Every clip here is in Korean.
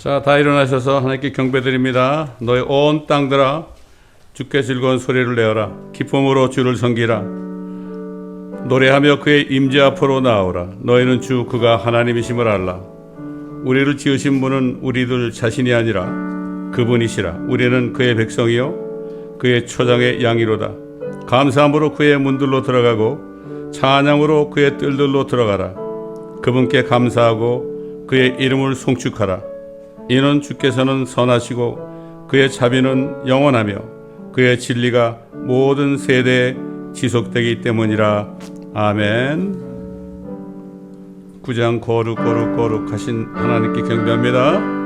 자, 다 일어나셔서 하나님께 경배드립니다. 너희 온 땅들아 주께 즐거운 소리를 내어라. 기쁨으로 주를 섬기라. 노래하며 그의 임재 앞으로 나오라. 너희는 주 그가 하나님이심을 알라. 우리를 지으신 분은 우리들 자신이 아니라 그분이시라. 우리는 그의 백성이요 그의 초장의 양이로다. 감사함으로 그의 문들로 들어가고 찬양으로 그의 뜰들로 들어가라. 그분께 감사하고 그의 이름을 송축하라. 이는 주께서는 선하시고 그의 자비는 영원하며 그의 진리가 모든 세대에 지속되기 때문이라. 아멘. 구장 거룩 하신 하나님께 경배합니다.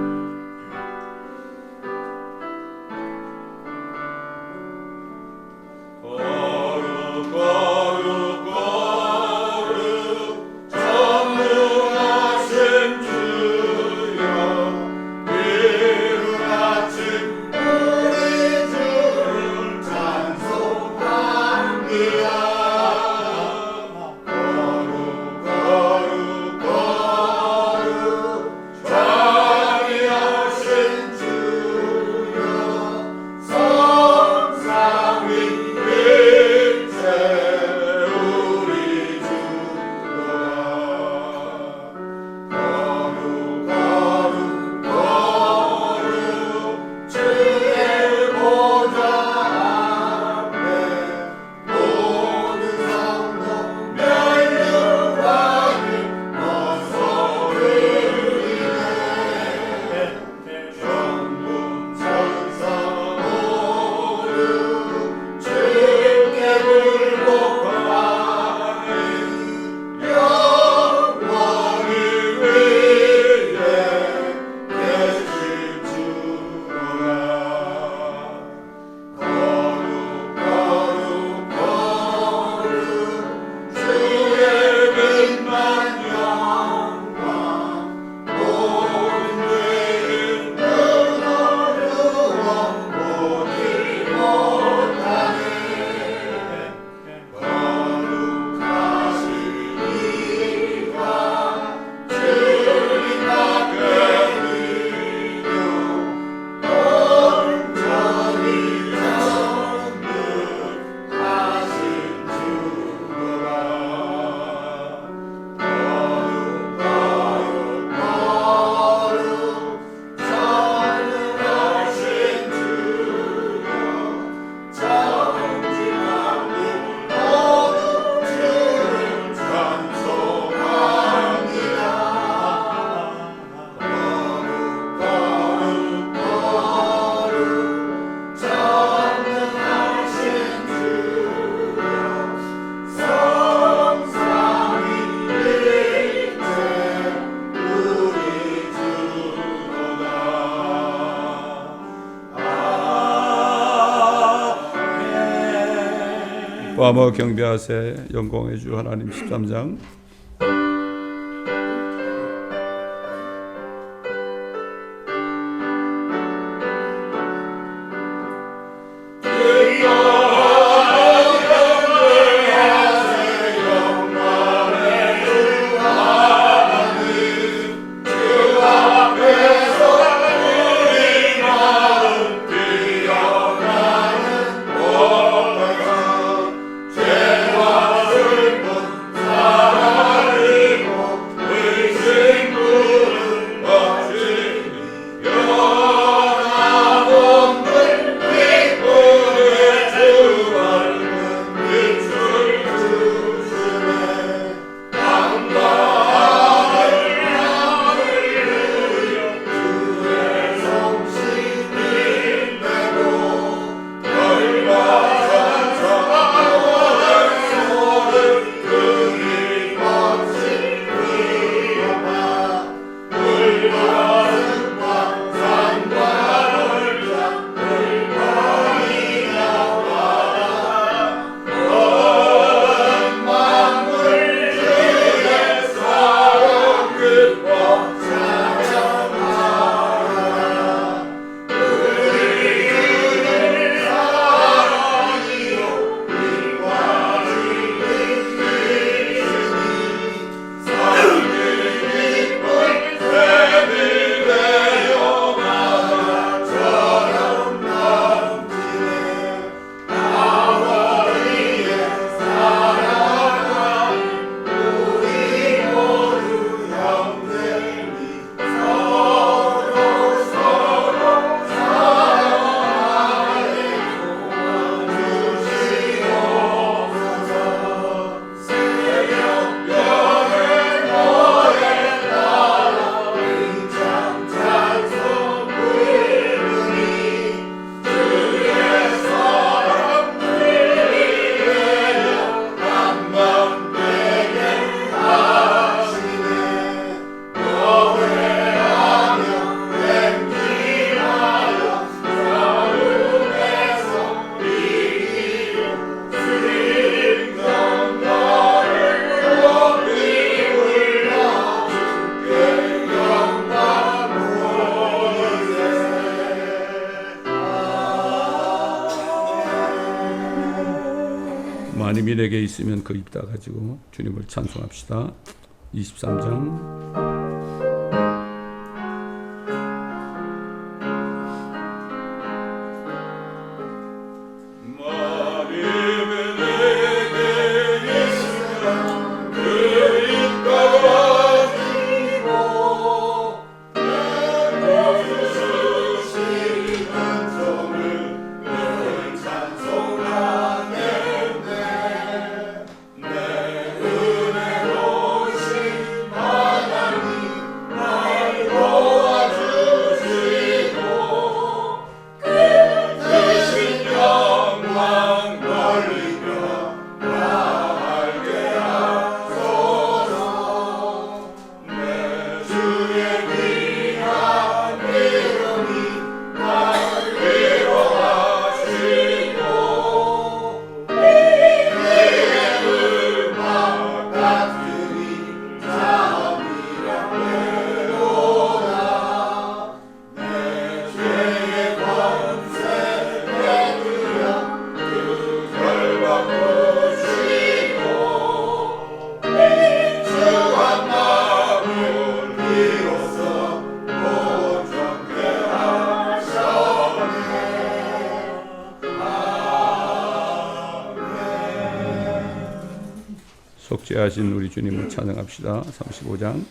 와모 경배하세. 영광의 주 하나님. 13장. 사랑 입이 내게 있으면 그 입 다 가지고 주님을 찬송합시다. 23장. 속죄하신 우리 주님을 찬양합시다. 35장.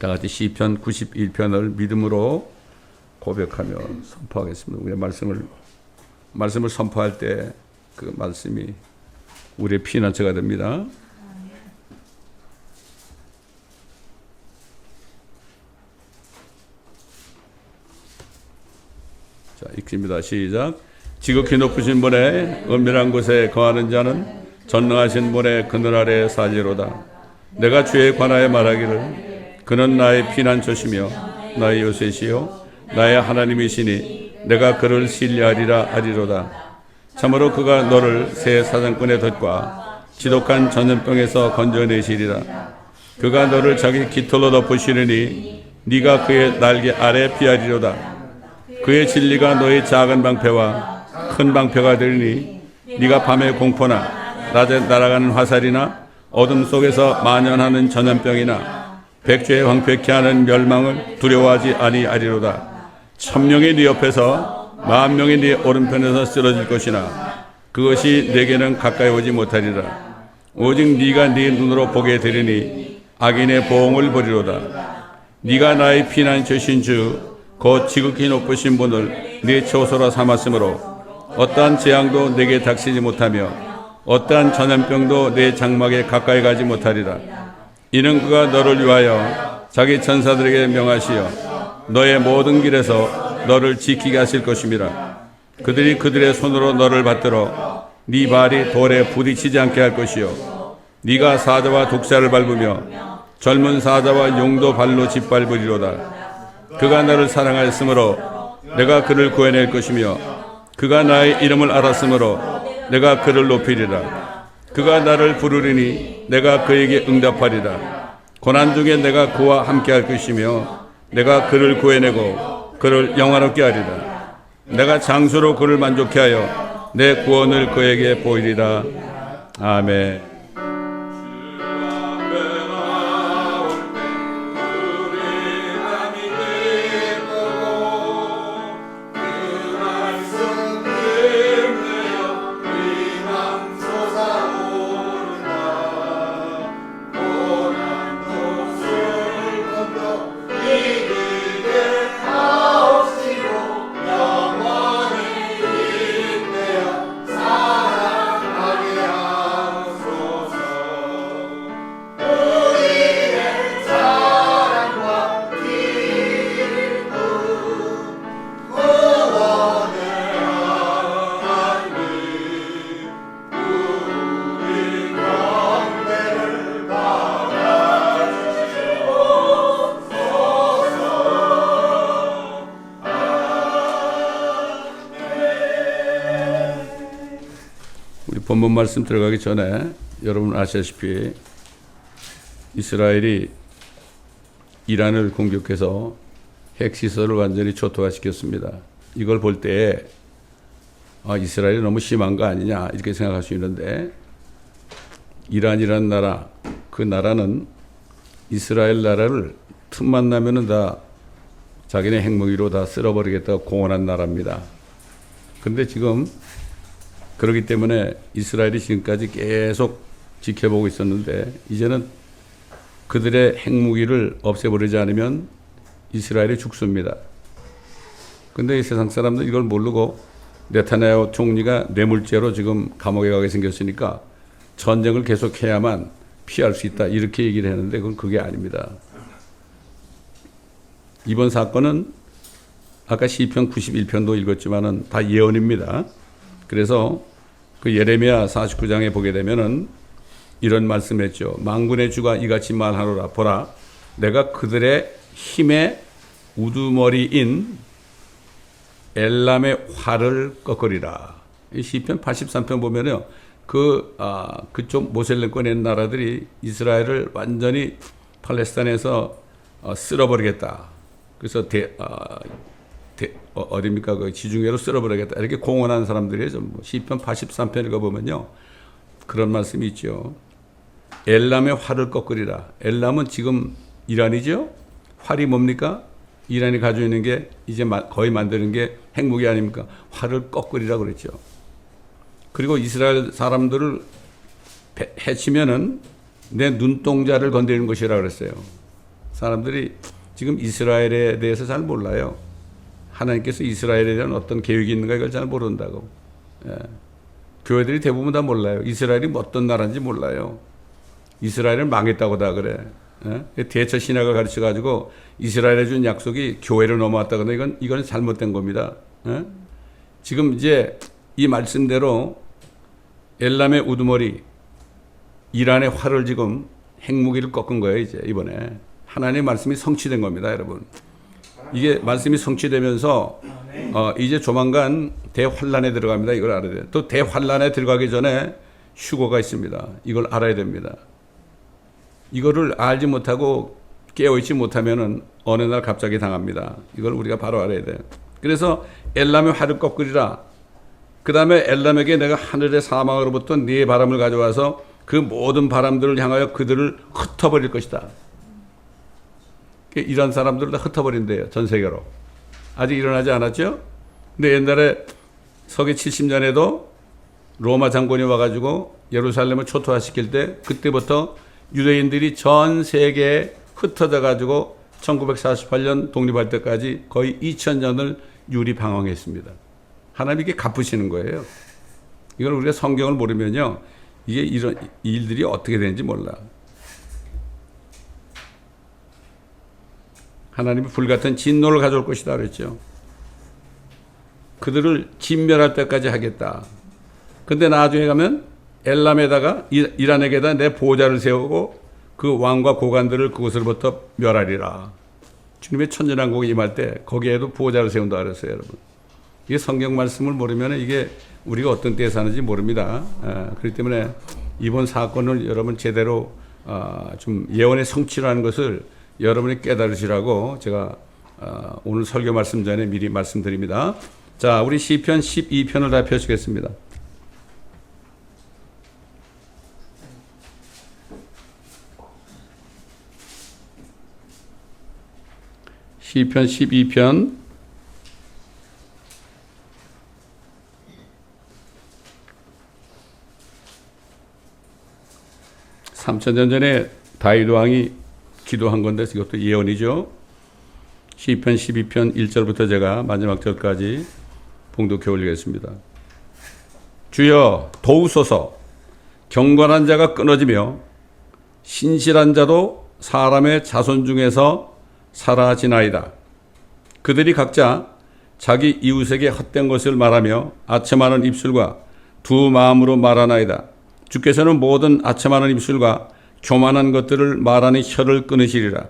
다 같이 시편 91편을 믿음으로 고백하며 선포하겠습니다. 우리의 말씀을 선포할 때 그 말씀이 우리의 피난처가 됩니다. 자, 읽습니다. 시작. 지극히 높으신 분의 은밀한 곳에 거하는 자는 전능하신 분의 그늘 아래 살리로다. 내가 주에 관하여 말하기를 그는 나의 피난처시며 나의 요새시요 나의 하나님이시니 내가 그를 신뢰하리라 하리로다. 참으로 그가 너를 새 사냥꾼의 덫과 지독한 전염병에서 건져내시리라. 그가 너를 자기 깃털로 덮으시리니 네가 그의 날개 아래 피하리로다. 그의 진리가 너의 작은 방패와 큰 방패가 되리니 네가 밤에 공포나 낮에 날아가는 화살이나 어둠 속에서 만연하는 전염병이나 백주에 황폐케 하는 멸망을 두려워하지 아니하리로다. 1000명이 네 옆에서 10,000명이 네 오른편에서 쓰러질 것이나 그것이 내게는 가까이 오지 못하리라. 오직 네가 네 눈으로 보게 되리니 악인의 보응을 보리로다. 네가 나의 피난처신 주 곧 지극히 높으신 분을 네 처소로 삼았으므로 어떠한 재앙도 내게 닥치지 못하며 어떠한 전염병도 내 장막에 가까이 가지 못하리라. 이는 그가 너를 위하여 자기 천사들에게 명하시어 너의 모든 길에서 너를 지키게 하실 것임이라. 그들이 그들의 손으로 너를 받들어 네 발이 돌에 부딪히지 않게 할 것이요 네가 사자와 독사를 밟으며 젊은 사자와 용도 발로 짓밟으리로다. 그가 나를 사랑하였으므로 내가 그를 구해낼 것이며 그가 나의 이름을 알았으므로 내가 그를 높이리라. 그가 나를 부르리니 내가 그에게 응답하리라. 고난 중에 내가 그와 함께할 것이며 내가 그를 구해내고 그를 영화롭게 하리라. 내가 장수로 그를 만족케 하여 내 구원을 그에게 보이리라. 아멘. 본문 말씀 들어가기 전에 여러분 아시다시피 이스라엘이 이란을 공격해서 핵시설을 완전히 초토화시켰습니다. 이걸 볼 때 이스라엘이 너무 심한 거 아니냐 이렇게 생각할 수 있는데 이란이라는 나라, 그 나라는 이스라엘 나라를 틈만 나면은 다 자기네 핵무기로 다 쓸어버리겠다고 공언한 나라입니다. 그런데 지금 그렇기 때문에 이스라엘이 지금까지 계속 지켜보고 있었는데 이제는 그들의 핵무기를 없애버리지 않으면 이스라엘이 죽습니다. 그런데 이 세상 사람들 이걸 모르고 네타냐후 총리가 뇌물죄로 지금 감옥에 가게 생겼으니까 전쟁을 계속해야만 피할 수 있다 이렇게 얘기를 했는데 그건 그게 아닙니다. 이번 사건은 아까 시편 91편도 읽었지만은 다 예언입니다. 그래서 그 예레미야 49장에 보게 되면은 이런 말씀했죠. 만군의 주가 이같이 말하노라. 보라, 내가 그들의 힘의 우두머리인 엘람의 활을 꺾으리라. 이 시편 83편 보면요, 그쪽 모슬렘권의 나라들이 이스라엘을 완전히 팔레스타인에서 쓸어버리겠다. 그래서 어딥니까? 그 지중해로 쓸어버리겠다. 이렇게 공언한 사람들이 전부 시편 83편 읽어보면요. 그런 말씀이 있죠. 엘람의 활을 꺾으리라. 엘람은 지금 이란이죠? 활이 뭡니까? 이란이 가지고 있는 게 이제 거의 만드는 게 핵무기 아닙니까? 활을 꺾으리라 그랬죠. 그리고 이스라엘 사람들을 해치면은 내 눈동자를 건드리는 것이라 그랬어요. 사람들이 지금 이스라엘에 대해서 잘 몰라요. 하나님께서 이스라엘에 대한 어떤 계획이 있는가 이걸 잘 모른다고. 예. 교회들이 대부분 다 몰라요. 이스라엘이 어떤 나라인지 몰라요. 이스라엘은 망했다고 다 그래. 예? 대처 신학을 가르쳐 가지고 이스라엘에 준 약속이 교회로 넘어왔다 그러는데 이건 잘못된 겁니다. 예? 지금 이제 이 말씀대로 엘람의 우두머리 이란의 활을 지금 핵무기를 꺾은 거예요. 이제 이번에 하나님의 말씀이 성취된 겁니다, 여러분. 이게 말씀이 성취되면서 이제 조만간 대환란에 들어갑니다. 이걸 알아야 돼요. 또 대환란에 들어가기 전에 휴거가 있습니다. 이걸 알아야 됩니다. 이거를 알지 못하고 깨어있지 못하면은 어느 날 갑자기 당합니다. 이걸 우리가 바로 알아야 돼요. 그래서 엘람의 활을 꺾으리라. 그 다음에 엘람에게 내가 하늘의 사망으로부터 네 바람을 가져와서 그 모든 바람들을 향하여 그들을 흩어버릴 것이다. 이런 사람들을 다 흩어버린대요. 전 세계로. 아직 일어나지 않았죠? 근데 옛날에 서기 70년에도 로마 장군이 와가지고 예루살렘을 초토화시킬 때 그때부터 유대인들이 전 세계에 흩어져 가지고 1948년 독립할 때까지 거의 2000년을 유리방황했습니다. 하나님이 이게 갚으시는 거예요. 이걸 우리가 성경을 모르면요, 이게 이런 일들이 어떻게 되는지 몰라. 하나님이 불같은 진노를 가져올 것이다 그랬죠. 그들을 진멸할 때까지 하겠다. 근데 나중에 가면 엘람에다가 이란에게다 내 보좌를 세우고 그 왕과 고관들을 그곳으로부터 멸하리라. 주님의 천년왕국이 임할 때 거기에도 보좌를 세운다 그랬어요, 여러분. 이게 성경 말씀을 모르면 이게 우리가 어떤 때에 사는지 모릅니다. 그렇기 때문에 이번 사건을 여러분 제대로 좀 예언의 성취라는 것을 여러분이 깨달으시라고 제가 오늘 설교 말씀 전에 미리 말씀드립니다. 자, 우리 시편 12편을 다 펴시겠습니다. 시편 12편 3000년 전에 다윗 왕이 기도한 건데 이것도 예언이죠. 시편 12편 1절부터 제가 마지막 절까지 봉독해 올리겠습니다. 주여 도우소서. 경건한 자가 끊어지며 신실한 자도 사람의 자손 중에서 사라지나이다. 그들이 각자 자기 이웃에게 헛된 것을 말하며 아첨하는 입술과 두 마음으로 말하나이다. 주께서는 모든 아첨하는 입술과 교만한 것들을 말하는 혀를 끊으시리라.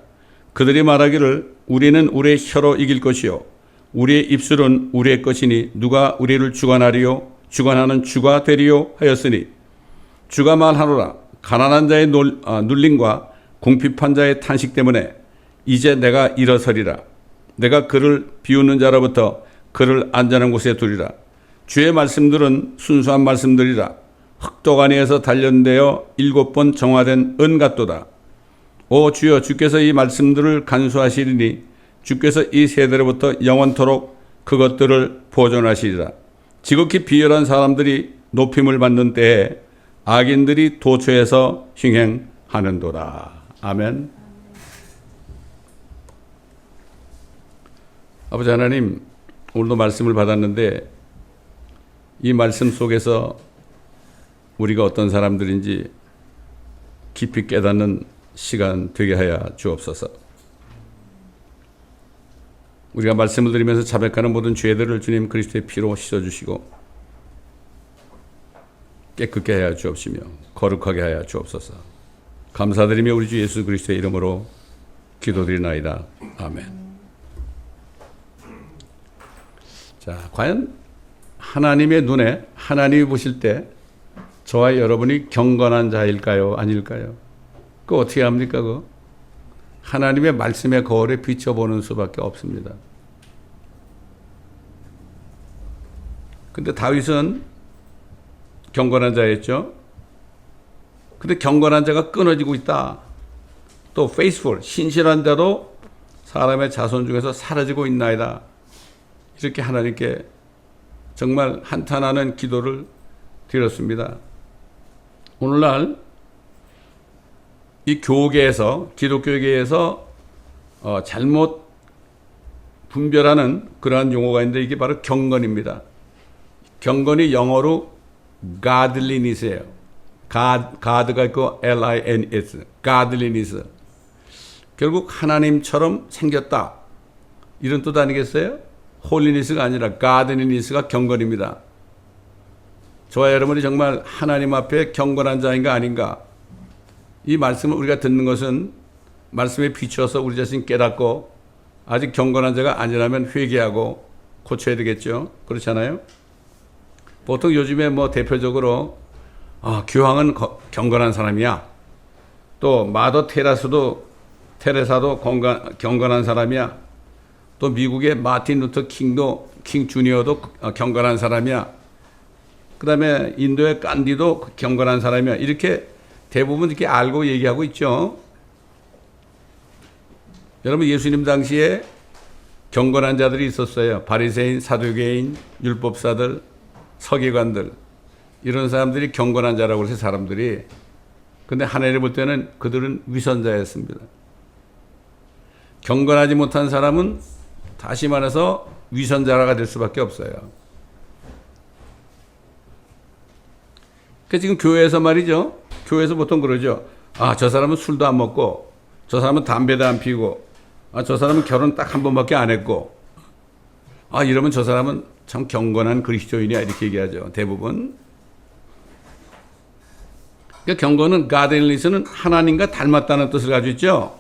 그들이 말하기를 우리는 우리의 혀로 이길 것이요 우리의 입술은 우리의 것이니 누가 우리를 주관하리요 주관하는 주가 되리요 하였으니 주가 말하노라. 가난한 자의 눌림과 궁핍한 자의 탄식 때문에 이제 내가 일어서리라. 내가 그를 비웃는 자로부터 그를 안전한 곳에 두리라. 주의 말씀들은 순수한 말씀들이라. 흑도가니에서 단련되어 7번 정화된 은 같도다. 오 주여, 주께서 이 말씀들을 간수하시리니 주께서 이 세대로부터 영원토록 그것들을 보존하시리라. 지극히 비열한 사람들이 높임을 받는 때에 악인들이 도처에서 흉행하는도다. 아멘. 아버지 하나님, 오늘도 말씀을 받았는데 이 말씀 속에서 우리가 어떤 사람들인지 깊이 깨닫는 시간 되게 하여 주옵소서. 우리가 말씀을 들으면서 자백하는 모든 죄들을 주님 그리스도의 피로 씻어주시고 깨끗게 하여 주옵시며 거룩하게 하여 주옵소서. 감사드리며 우리 주 예수 그리스도의 이름으로 기도드리나이다. 아멘. 자, 과연 하나님의 눈에 하나님이 보실 때 저와 여러분이 경건한 자일까요? 아닐까요? 그거 어떻게 합니까? 그거? 하나님의 말씀의 거울에 비춰보는 수밖에 없습니다. 근데 다윗은 경건한 자였죠. 근데 경건한 자가 끊어지고 있다. 또 faithful, 신실한 자도 사람의 자손 중에서 사라지고 있나이다. 이렇게 하나님께 정말 한탄하는 기도를 드렸습니다. 오늘날 이 교계에서, 기독교계에서 잘못 분별하는 그러한 용어가 있는데 이게 바로 경건입니다. 경건이 영어로 godliness예요. God가 있고 L-I-N-S, godliness. 결국 하나님처럼 생겼다. 이런 뜻 아니겠어요? holiness가 아니라 godliness가 경건입니다. 저와 여러분이 정말 하나님 앞에 경건한 자인가 아닌가? 이 말씀을 우리가 듣는 것은 말씀에 비추어서 우리 자신 깨닫고 아직 경건한 자가 아니라면 회개하고 고쳐야 되겠죠. 그렇잖아요? 보통 요즘에 뭐 대표적으로 교황은 경건한 사람이야. 또 마더 테레사도 경건한 사람이야. 또 미국의 마틴 루터 킹 주니어도 경건한 사람이야. 그 다음에 인도의 간디도 경건한 사람이야. 이렇게 대부분 이렇게 알고 얘기하고 있죠. 여러분, 예수님 당시에 경건한 자들이 있었어요. 바리새인, 사두개인, 율법사들, 서기관들, 이런 사람들이 경건한 자라고 해서 사람들이. 근데 하나님 볼 때는 그들은 위선자였습니다. 경건하지 못한 사람은 다시 말해서 위선자가 될 수밖에 없어요. 그러니까 지금 교회에서 말이죠. 교회에서 보통 그러죠. 저 사람은 술도 안 먹고, 저 사람은 담배도 안 피우고, 저 사람은 결혼 딱 한 번밖에 안 했고, 이러면 저 사람은 참 경건한 그리스도인이야. 이렇게 얘기하죠. 대부분. 그러니까 경건은 godliness는 하나님과 닮았다는 뜻을 가지고 있죠.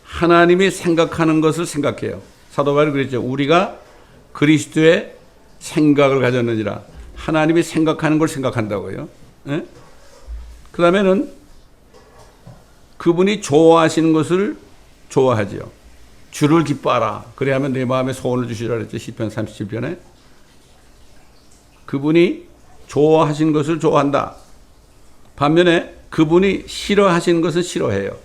하나님이 생각하는 것을 생각해요. 사도 바울이 그랬죠. 우리가 그리스도의 생각을 가졌느니라. 하나님이 생각하는 걸 생각한다고요. 예? 그 다음에는 그분이 좋아하시는 것을 좋아하지요. 주를 기뻐하라. 그래야 하면 내 마음에 소원을 주시라 그랬죠. 시편 37편에. 그분이 좋아하시는 것을 좋아한다. 반면에 그분이 싫어하시는 것은 싫어해요.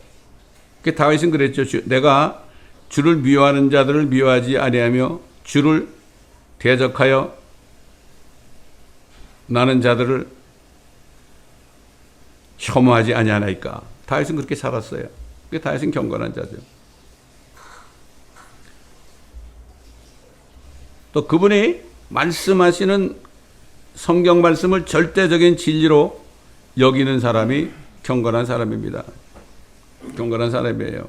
다윗은 그랬죠. 내가 주를 미워하는 자들을 미워하지 아니하며 주를 대적하여 나는 자들을 혐오하지 아니하나이까. 다윗은 그렇게 살았어요. 다윗은 경건한 자죠. 또 그분이 말씀하시는 성경 말씀을 절대적인 진리로 여기는 사람이 경건한 사람입니다. 경건한 사람이에요.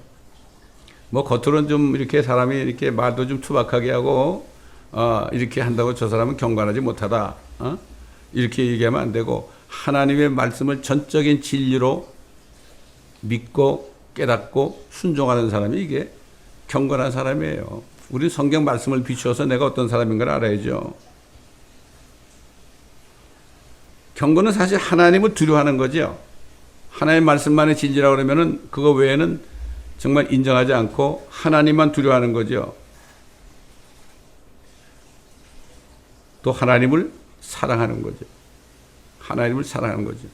뭐 겉으로는 좀 이렇게 사람이 이렇게 말도 좀 투박하게 하고 이렇게 한다고 저 사람은 경건하지 못하다. 이렇게 얘기하면 안 되고 하나님의 말씀을 전적인 진리로 믿고 깨닫고 순종하는 사람이 이게 경건한 사람이에요. 우리 성경 말씀을 비추어서 내가 어떤 사람인 걸 알아야죠. 경건은 사실 하나님을 두려워하는 거죠. 하나님 말씀만의 진리라고 그러면은 그거 외에는 정말 인정하지 않고 하나님만 두려워하는 거죠. 또 하나님을 사랑하는 거죠. 하나님을 사랑하는 거죠.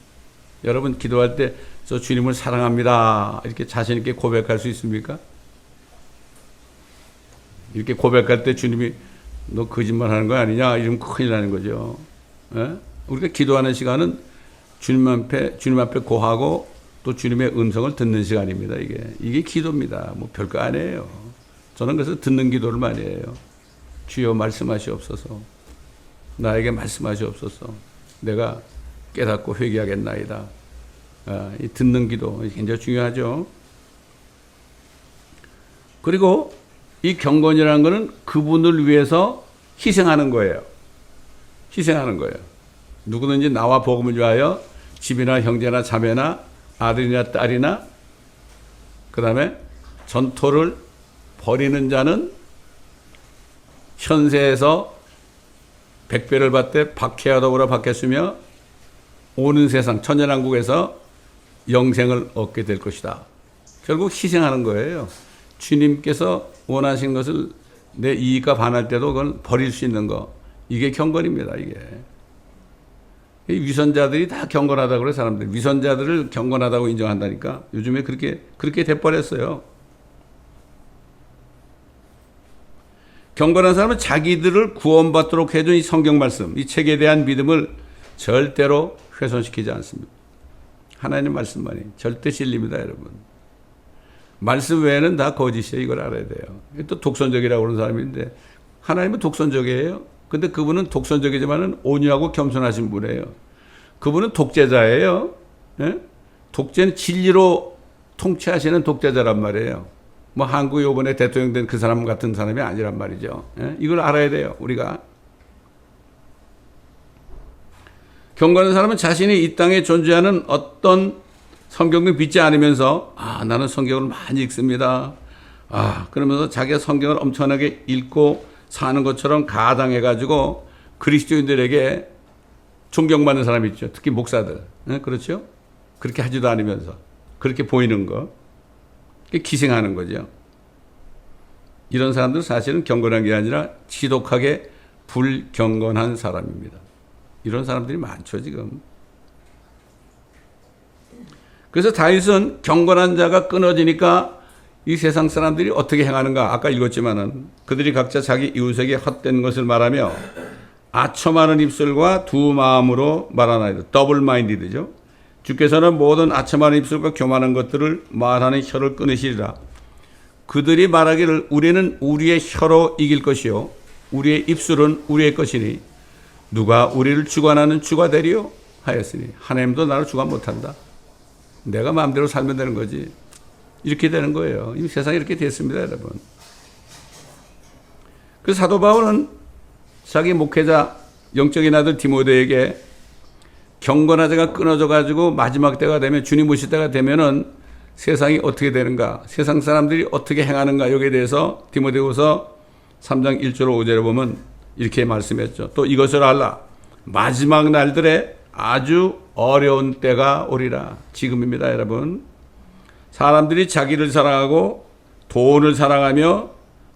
여러분 기도할 때 저 주님을 사랑합니다. 이렇게 자신 있게 고백할 수 있습니까? 이렇게 고백할 때 주님이 너 거짓말 하는 거 아니냐? 이러면 큰일 나는 거죠. 예? 우리가 기도하는 시간은 주님 앞에 고하고 또 주님의 음성을 듣는 시간입니다. 이게 기도입니다. 뭐 별거 아니에요. 저는 그래서 듣는 기도를 많이 해요. 주여 말씀하시옵소서. 나에게 말씀하시옵소서. 내가 깨닫고 회개하겠나이다. 이 듣는 기도 굉장히 중요하죠. 그리고 이 경건이라는 것은 그분을 위해서 희생하는 거예요. 희생하는 거예요. 누구든지 나와 복음을 위하여 집이나 형제나 자매나 아들이나 딸이나 그 다음에 전토를 벌이는 자는 현세에서 백배를 받되 박해하더구나 받겠으며 오는 세상 천년왕국에서 영생을 얻게 될 것이다. 결국 희생하는 거예요. 주님께서 원하신 것을 내 이익과 반할 때도 그걸 버릴 수 있는 거. 이게 경건입니다. 이게. 위선자들이 다 경건하다고 그래 사람들. 위선자들을 경건하다고 인정한다니까. 요즘에 그렇게 돼버렸어요. 경건한 사람은 자기들을 구원받도록 해준 이 성경 말씀, 이 책에 대한 믿음을 절대로 훼손시키지 않습니다. 하나님 말씀만이 절대 진리입니다, 여러분. 말씀 외에는 다 거짓이에요. 이걸 알아야 돼요. 또 독선적이라고 그러는 사람인데 하나님은 독선적이에요. 근데 그분은 독선적이지만은 온유하고 겸손하신 분이에요. 그분은 독재자예요. 예? 독재는 진리로 통치하시는 독재자란 말이에요. 뭐 한국 요번에 대통령 된 그 사람 같은 사람이 아니란 말이죠. 예? 이걸 알아야 돼요. 우리가. 경건한 사람은 자신이 이 땅에 존재하는 어떤 성경을 믿지 않으면서 나는 성경을 많이 읽습니다. 그러면서 자기가 성경을 엄청나게 읽고 사는 것처럼 가당해가지고 그리스도인들에게 존경받는 사람이 있죠. 특히 목사들. 네, 그렇죠? 그렇게 하지도 않으면서 그렇게 보이는 거. 기생하는 거죠. 이런 사람들은 사실은 경건한 게 아니라 지독하게 불경건한 사람입니다. 이런 사람들이 많죠, 지금. 그래서 다윗은 경건한 자가 끊어지니까 이 세상 사람들이 어떻게 행하는가. 아까 읽었지만은 그들이 각자 자기 이웃에게 헛된 것을 말하며 아첨하는 입술과 두 마음으로 말하나이다. 더블 마인디드죠. 주께서는 모든 아첨하는 입술과 교만한 것들을 말하는 혀를 끊으시리라. 그들이 말하기를 우리는 우리의 혀로 이길 것이요 우리의 입술은 우리의 것이니 누가 우리를 주관하는 주가 되리요 하였으니 하나님도 나를 주관 못한다. 내가 마음대로 살면 되는 거지. 이렇게 되는 거예요. 이 세상이 이렇게 됐습니다, 여러분. 그래서 사도 바울은 자기 목회자 영적인 아들 디모데에게 경건한 자가 끊어져 가지고 마지막 때가 되면 주님 오실 때가 되면은 세상이 어떻게 되는가, 세상 사람들이 어떻게 행하는가 여기에 대해서 디모데후서 3장 1절 5절에 보면 이렇게 말씀했죠. 또 이것을 알라. 마지막 날들에 아주 어려운 때가 오리라. 지금입니다, 여러분. 사람들이 자기를 사랑하고 돈을 사랑하며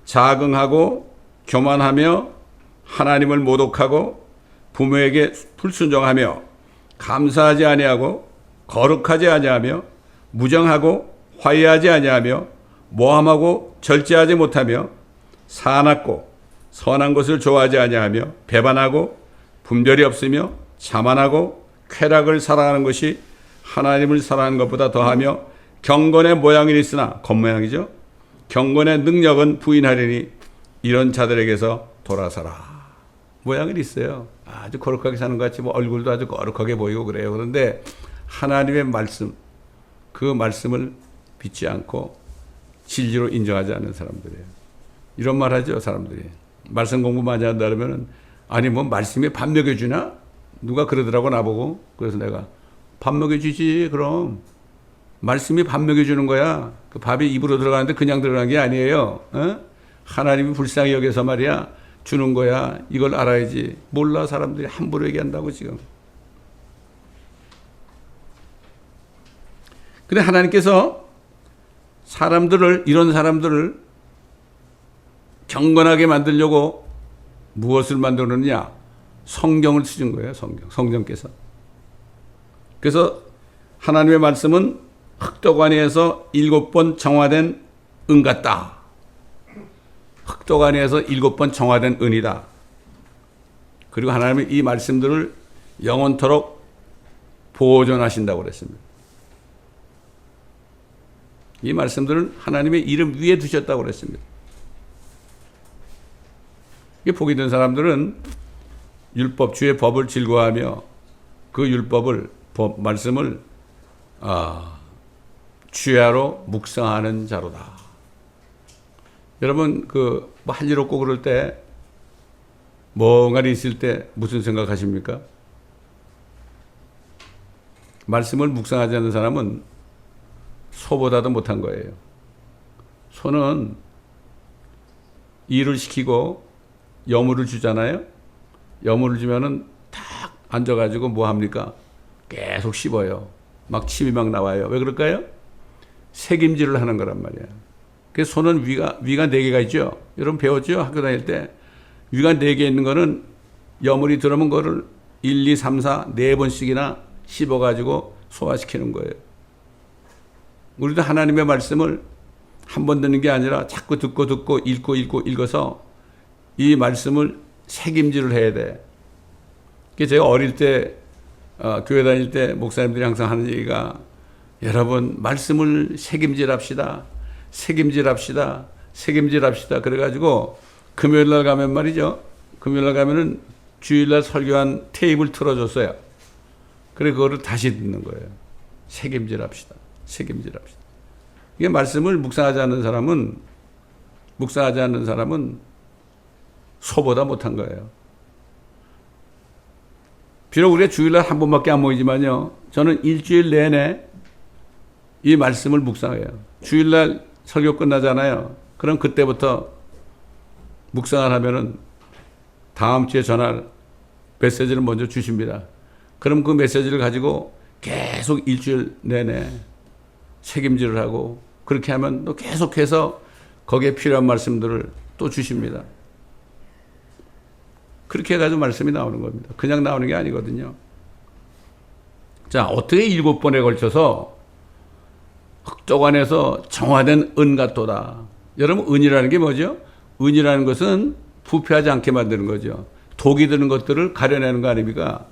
자긍하고 교만하며 하나님을 모독하고 부모에게 불순종하며 감사하지 아니하고 거룩하지 아니하며 무정하고 화해하지 아니하며 모함하고 절제하지 못하며 사납고 선한 것을 좋아하지 아니하며 배반하고 분별이 없으며 자만하고 쾌락을 사랑하는 것이 하나님을 사랑하는 것보다 더하며 경건의 모양이 있으나 겉모양이죠. 경건의 능력은 부인하리니 이런 자들에게서 돌아서라. 모양은 있어요. 아주 거룩하게 사는 것 같이 뭐 얼굴도 아주 거룩하게 보이고 그래요. 그런데 하나님의 말씀, 그 말씀을 믿지 않고 진리로 인정하지 않는 사람들이에요. 이런 말 하죠, 사람들이. 말씀 공부 많이 한다 그러면은 아니 뭐 말씀에 밥 먹여주나? 누가 그러더라고 나보고. 그래서 내가 밥 먹여주지 그럼. 말씀이 밥 먹여주는 거야. 그 밥이 입으로 들어가는데 그냥 들어가는 게 아니에요. 어? 하나님이 불쌍히 여겨서 말이야 주는 거야. 이걸 알아야지. 몰라 사람들이 함부로 얘기한다고 지금. 근데 하나님께서 사람들을, 이런 사람들을 경건하게 만들려고 무엇을 만들었느냐? 성경을 쓰신 거예요. 성령께서. 그래서 하나님의 말씀은 흑도가니에서 7번 정화된 은 같다. 흑도가니에서 7번 정화된 은이다. 그리고 하나님은 이 말씀들을 영원토록 보존하신다고 그랬습니다. 이 말씀들은 하나님의 이름 위에 두셨다고 그랬습니다. 복이 된 사람들은 율법, 주의 법을 즐거워하며 그 율법을, 말씀을 주야로 묵상하는 자로다. 여러분, 뭐 할 일 없고 그럴 때, 멍하니 있을 때 무슨 생각하십니까? 말씀을 묵상하지 않는 사람은 소보다도 못한 거예요. 소는 일을 시키고 여물을 주잖아요. 여물을 주면은 딱 앉아가지고 뭐 합니까? 계속 씹어요. 막 침이 막 나와요. 왜 그럴까요? 책임질을 하는 거란 말이에요. 그래서 소는 위가 4개가 있죠. 여러분 배웠죠? 학교 다닐 때. 위가 4개 있는 거는 여물이 들어오면 거를 1, 2, 3, 4, 4번씩이나 씹어가지고 소화시키는 거예요. 우리도 하나님의 말씀을 한 번 듣는 게 아니라 자꾸 듣고 읽어서 이 말씀을 책임질을 해야 돼. 그래서 제가 어릴 때 교회 다닐 때 목사님들이 항상 하는 얘기가 여러분 말씀을 책임질합시다. 책임질합시다. 책임질합시다. 그래가지고 금요일날 가면 말이죠. 금요일날 가면은 주일날 설교한 테이블 틀어줬어요. 그래 그거를 다시 듣는 거예요. 책임질합시다. 책임질합시다. 이게 말씀을 묵상하지 않는 사람은 소보다 못한 거예요. 비록 우리가 주일날 한 번밖에 안 모이지만요. 저는 일주일 내내 이 말씀을 묵상해요. 주일날 설교 끝나잖아요. 그럼 그때부터 묵상을 하면은 다음 주에 전할 메시지를 먼저 주십니다. 그럼 그 메시지를 가지고 계속 일주일 내내 책임질을 하고 그렇게 하면 또 계속해서 거기에 필요한 말씀들을 또 주십니다. 그렇게 해가지고 말씀이 나오는 겁니다. 그냥 나오는 게 아니거든요. 자, 어떻게 7번에 걸쳐서 흑족 안에서 정화된 은 같도다. 여러분, 은이라는 게 뭐죠? 은이라는 것은 부패하지 않게 만드는 거죠. 독이 드는 것들을 가려내는 거 아닙니까?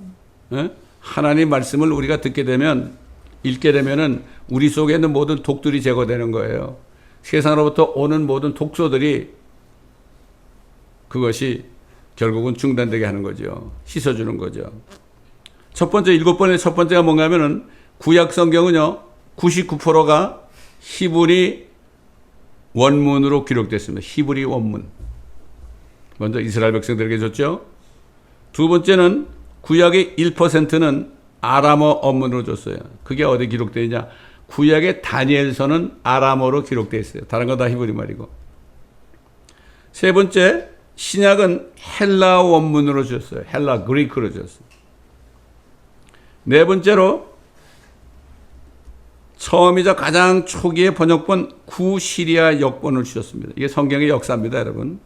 하나님 말씀을 우리가 듣게 되면, 읽게 되면은 우리 속에 있는 모든 독들이 제거되는 거예요. 세상으로부터 오는 모든 독소들이 그것이 결국은 중단되게 하는 거죠. 씻어주는 거죠. 첫 번째, 7번의 첫 번째가 뭔가 하면은 구약 성경은요, 99%가 히브리 원문으로 기록됐습니다. 히브리 원문. 먼저 이스라엘 백성들에게 줬죠. 두 번째는 구약의 1%는 아람어 원문으로 줬어요. 그게 어디 기록되어 있냐? 구약의 다니엘서는 아람어로 기록되어 있어요. 다른 건 다 히브리 말이고. 세 번째, 신약은 헬라 원문으로 줬어요. 헬라 그리크로 줬어요. 네 번째로 처음이자 가장 초기의 번역본 구시리아 역본을 주셨습니다. 이게 성경의 역사입니다, 여러분.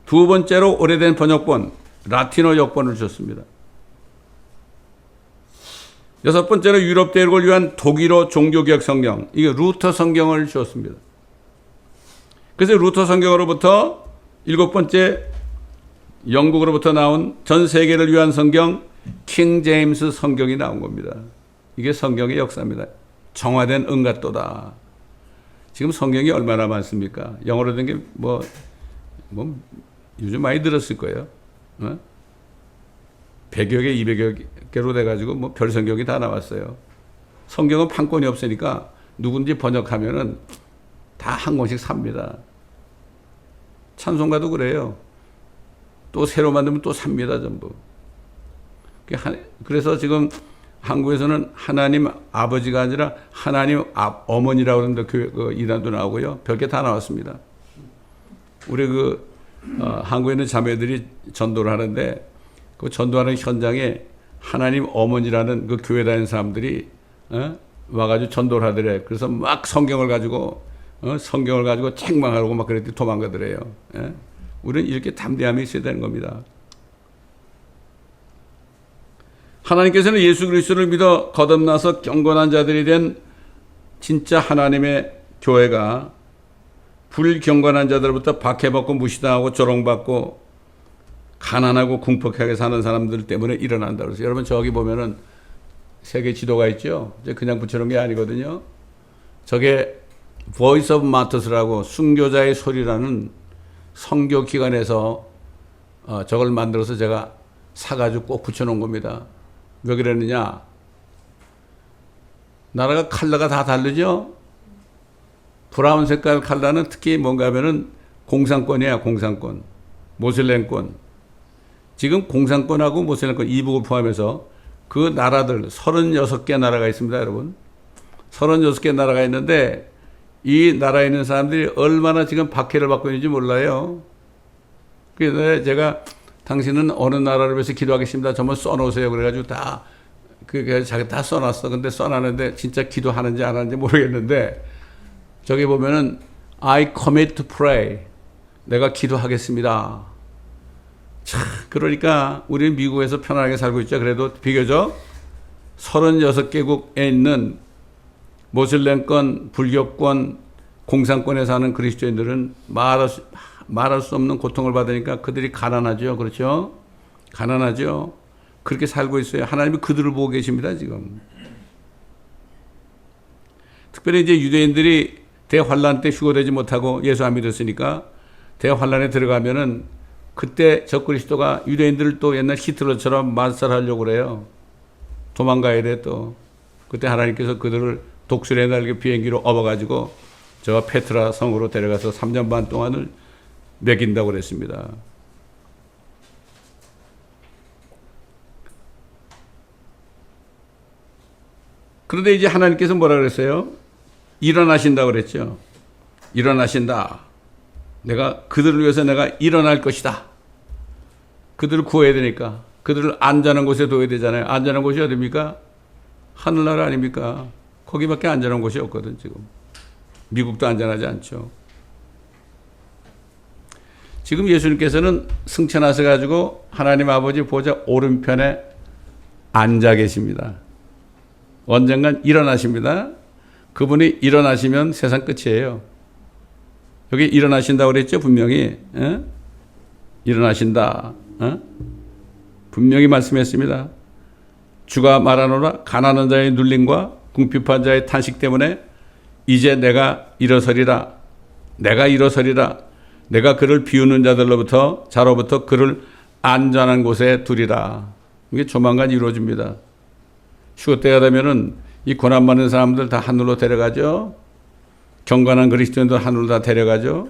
두 번째로 오래된 번역본 라틴어 역본을 주셨습니다. 여섯 번째로 유럽 대륙을 위한 독일어 종교개혁 성경, 이게 루터 성경을 주었습니다. 그래서 루터 성경으로부터 7번째 영국으로부터 나온 전 세계를 위한 성경 킹 제임스 성경이 나온 겁니다. 이게 성경의 역사입니다. 정화된 은 같도다. 지금 성경이 얼마나 많습니까? 영어로 된 게 요즘 많이 들었을 거예요. 100여 개, 200여 개로 돼가지고 별 성경이 다 나왔어요. 성경은 판권이 없으니까 누군지 번역하면은 다 한 권씩 삽니다. 찬송가도 그래요. 또 새로 만들면 또 삽니다, 전부. 그래서 지금 한국에서는 하나님 아버지가 아니라 하나님 어머니라고 그러는데 그 이단도 나오고요. 별게 다 나왔습니다. 우리 한국에 있는 자매들이 전도를 하는데 그 전도하는 현장에 하나님 어머니라는 그 교회 다니는 사람들이 와가지고 전도를 하더래. 그래서 막 성경을 가지고 책망하고 막 그랬더니 도망가더래요. 우리는 이렇게 담대함이 있어야 되는 겁니다. 하나님께서는 예수 그리스도를 믿어 거듭나서 경건한 자들이 된 진짜 하나님의 교회가 불경건한 자들로부터 박해받고 무시당하고 조롱받고 가난하고 궁핍하게 사는 사람들 때문에 일어난다고 그래서 여러분 저기 보면은 세계 지도가 있죠. 이제 그냥 붙여놓은 게 아니거든요. 저게 Voice of Martyrs라고 순교자의 소리라는 선교 기관에서 저걸 만들어서 제가 사가지고 꼭 붙여놓은 겁니다. 왜 그랬느냐? 나라가 컬러가 다 다르죠? 브라운 색깔 컬러는 특히 뭔가 하면은 공산권이야, 공산권. 모슬렘권. 지금 공산권하고 모슬렘권 이북을 포함해서 그 나라들 36개 나라가 있습니다, 여러분. 36개 나라가 있는데 이 나라에 있는 사람들이 얼마나 지금 박해를 받고 있는지 몰라요. 그래서 제가 당신은 어느 나라를 위해서 기도하겠습니다. 저만 써놓으세요. 그래가지고 자기 다 써놨어. 근데 써놨는데 진짜 기도하는지 안 하는지 모르겠는데 저기 보면은 I commit to pray. 내가 기도하겠습니다. 참, 그러니까 우리는 미국에서 편안하게 살고 있죠. 그래도 비교적 36개국에 있는 모슬렘권, 불교권, 공산권에 사는 그리스도인들은 말할 수 없는 고통을 받으니까 그들이 가난하죠. 그렇죠? 가난하죠. 그렇게 살고 있어요. 하나님이 그들을 보고 계십니다, 지금. 특별히 이제 유대인들이 대환란 때 휴거되지 못하고 예수 안 믿었으니까 대환란에 들어가면은 그때 적그리스도가 유대인들을 또 옛날 히틀러처럼 말살하려고 그래요. 도망가야 돼 또. 그때 하나님께서 그들을 독수리의 날개 비행기로 업어가지고 저 페트라 성으로 데려가서 3년 반 동안을 먹인다고 그랬습니다. 그런데 이제 하나님께서 뭐라 그랬어요? 일어나신다고 그랬죠. 일어나신다. 내가 그들을 위해서 내가 일어날 것이다. 그들을 구해야 되니까. 그들을 안전한 곳에 둬야 되잖아요. 안전한 곳이 어디입니까? 하늘나라 아닙니까? 거기밖에 안전한 곳이 없거든 지금. 미국도 안전하지 않죠. 지금 예수님께서는 승천하셔가지고 하나님 아버지 보좌 오른편에 앉아 계십니다. 언젠간 일어나십니다. 그분이 일어나시면 세상 끝이에요. 여기 일어나신다고 그랬죠 분명히. 일어나신다. 분명히 말씀했습니다. 주가 말하노라 가난한 자의 눌림과 궁핍한 자의 탄식 때문에 이제 내가 일어서리라. 내가 일어서리라. 내가 그를 비우는 자들로부터 자로부터 그를 안전한 곳에 두리라. 이게 조만간 이루어집니다. 휴거 때가 되면은 이 고난 받는 사람들 다 하늘로 데려가죠. 경건한 그리스도인들 하늘로 다 데려가죠.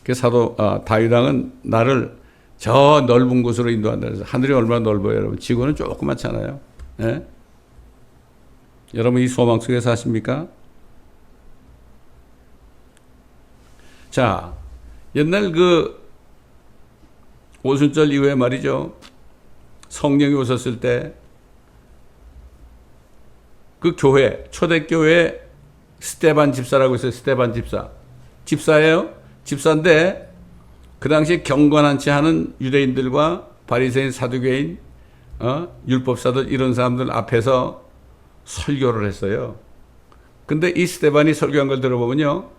그 사도 다윗 왕은 나를 저 넓은 곳으로 인도한다. 그래서 하늘이 얼마나 넓어요, 여러분. 지구는 조그맣잖아요. 네? 여러분 이 소망 속에 사십니까? 자, 옛날 그 오순절 이후에 말이죠. 성령이 오셨을 때 그 교회, 초대교회 스데반 집사라고 있어요. 스데반 집사. 집사예요. 집사인데 그 당시에 경건한치 않은 유대인들과 바리새인, 사두개인, 율법사들 이런 사람들 앞에서 설교를 했어요. 근데 이 스데반이 설교한 걸 들어보면요.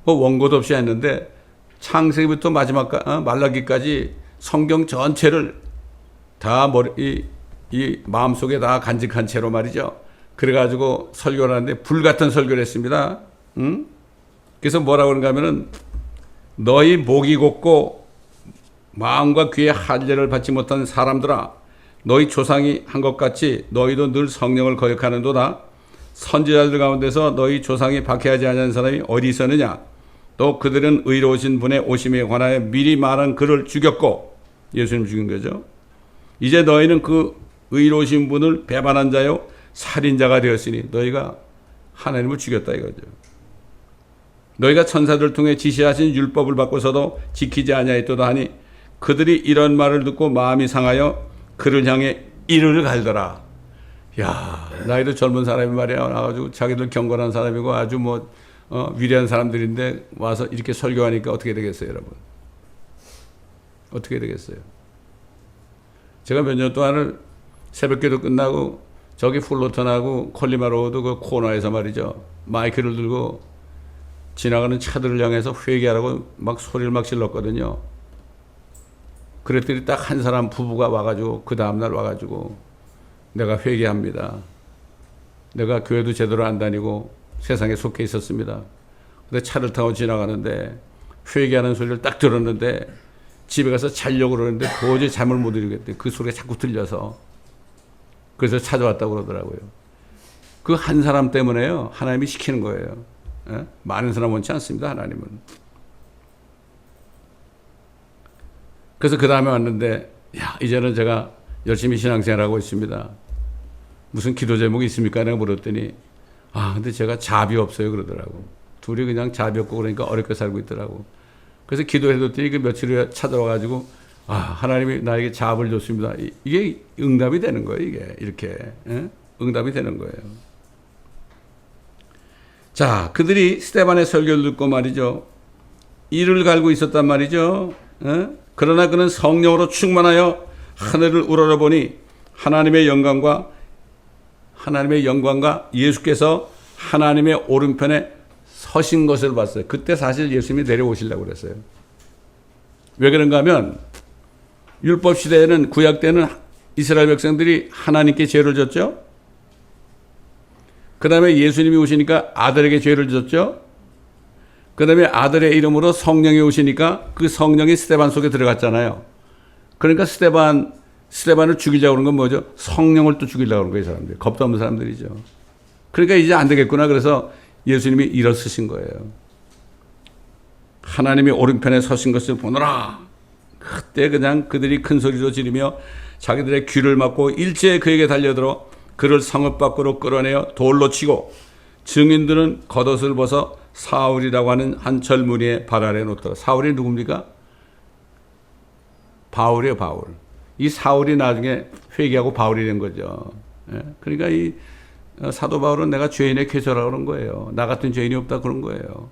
원고도 없이 했는데 창세기부터 마지막 말라기까지 성경 전체를 다 이 마음속에 다 간직한 채로 말이죠. 그래가지고 설교를 하는데 불같은 설교를 했습니다. 그래서 뭐라고 그런가 하면은 너희 목이 곱고 마음과 귀에 할례를 받지 못한 사람들아 너희 조상이 한 것 같이 너희도 늘 성령을 거역하는도다. 선지자들 가운데서 너희 조상이 박해하지 않은 사람이 어디 있었느냐. 또 그들은 의로우신 분의 오심에 관하여 미리 말한 그를 죽였고 예수님 죽인 거죠. 이제 너희는 그 의로우신 분을 배반한 자요 살인자가 되었으니 너희가 하나님을 죽였다 이거죠. 너희가 천사들 통해 지시하신 율법을 받고서도 지키지 아니하였도다 하니 그들이 이런 말을 듣고 마음이 상하여 그를 향해 이를 갈더라. 야, 나이도 젊은 사람이 말이야 나와가지고 자기들 경건한 사람이고 아주 위대한 사람들인데 와서 이렇게 설교하니까 어떻게 되겠어요, 여러분? 어떻게 되겠어요? 제가 몇 년 동안을 새벽기도 끝나고 저기 풀로턴하고 콜리마로드 그 코너에서 말이죠. 마이크를 들고 지나가는 차들을 향해서 회개하라고 막 소리를 막 질렀거든요. 그랬더니 딱 한 사람 부부가 와가지고 그 다음날 와가지고 내가 회개합니다. 내가 교회도 제대로 안 다니고 세상에 속해 있었습니다. 근데 차를 타고 지나가는데 회개하는 소리를 딱 들었는데 집에 가서 자려고 그러는데 도저히 잠을 못 이루겠대. 그 소리가 자꾸 들려서. 그래서 찾아왔다고 그러더라고요. 그 한 사람 때문에요. 하나님이 시키는 거예요. 예? 많은 사람 원치 않습니다. 하나님은. 그래서 그 다음에 왔는데 야 이제는 제가 열심히 신앙생활하고 있습니다. 무슨 기도 제목이 있습니까? 내가 물었더니 근데 제가 잡이 없어요 그러더라고. 둘이 그냥 잡이 없고 그러니까 어렵게 살고 있더라고. 그래서 기도해뒀더니 그 며칠 후에 찾아와가지고 하나님이 나에게 잡을 줬습니다. 이게 응답이 되는 거예요. 이게 이렇게 응답이 되는 거예요. 자, 그들이 스데반의 설교를 듣고 말이죠. 이를 갈고 있었단 말이죠. 그러나 그는 성령으로 충만하여 하늘을 우러러보니 하나님의 영광과 예수께서 하나님의 오른편에 서신 것을 봤어요. 그때 사실 예수님이 내려오시려고 그랬어요. 왜 그런가 하면 율법 시대에는 구약 때는 이스라엘 백성들이 하나님께 죄를 졌죠. 그 다음에 예수님이 오시니까 아들에게 죄를 졌죠. 그 다음에 아들의 이름으로 성령이 오시니까 그 성령이 스데반 속에 들어갔잖아요. 그러니까 스데반을 죽이려고 하는 건 뭐죠? 성령을 또 죽이려고 하는 거예요, 사람들이. 겁도 없는 사람들이죠. 그러니까 이제 안 되겠구나. 그래서 예수님이 일어서신 거예요. 하나님이 오른편에 서신 것을 보노라. 그때 그냥 그들이 큰 소리로 지르며 자기들의 귀를 막고 일제히 그에게 달려들어 그를 성읍 밖으로 끌어내어 돌로 치고 증인들은 겉옷을 벗어 사울이라고 하는 한 젊은이의 발 아래 놓더라. 사울이 누굽니까? 바울이에요, 바울. 이 사울이 나중에 회개하고 바울이 된 거죠. 그러니까 이 사도 바울은 내가 죄인의 쾌소라고 그런 거예요. 나 같은 죄인이 없다 그런 거예요.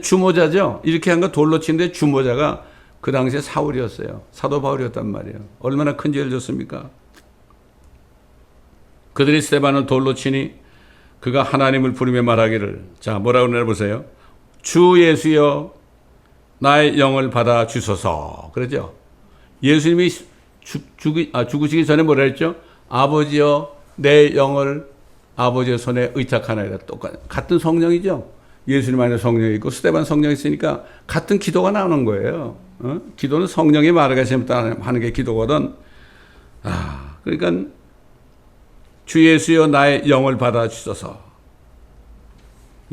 주모자죠. 이렇게 한 거 돌로 치는데 주모자가 그 당시에 사울이었어요. 사도 바울이었단 말이에요. 얼마나 큰 죄를 졌습니까? 그들이 스데반을 돌로 치니 그가 하나님을 부르며 말하기를, 자 뭐라고 그러나 보세요. 주 예수여 나의 영을 받아 주소서. 그러죠. 예수님이 죽으시기 전에 뭐라 했죠? 아버지여 내 영을 아버지의 손에 의탁하나이다. 같은 성령이죠. 예수님 안에 성령이 있고 스데반 성령이 있으니까 같은 기도가 나오는 거예요. 기도는 성령이 말하게 하는 게 기도거든. 그러니까 주 예수여 나의 영을 받아 주소서.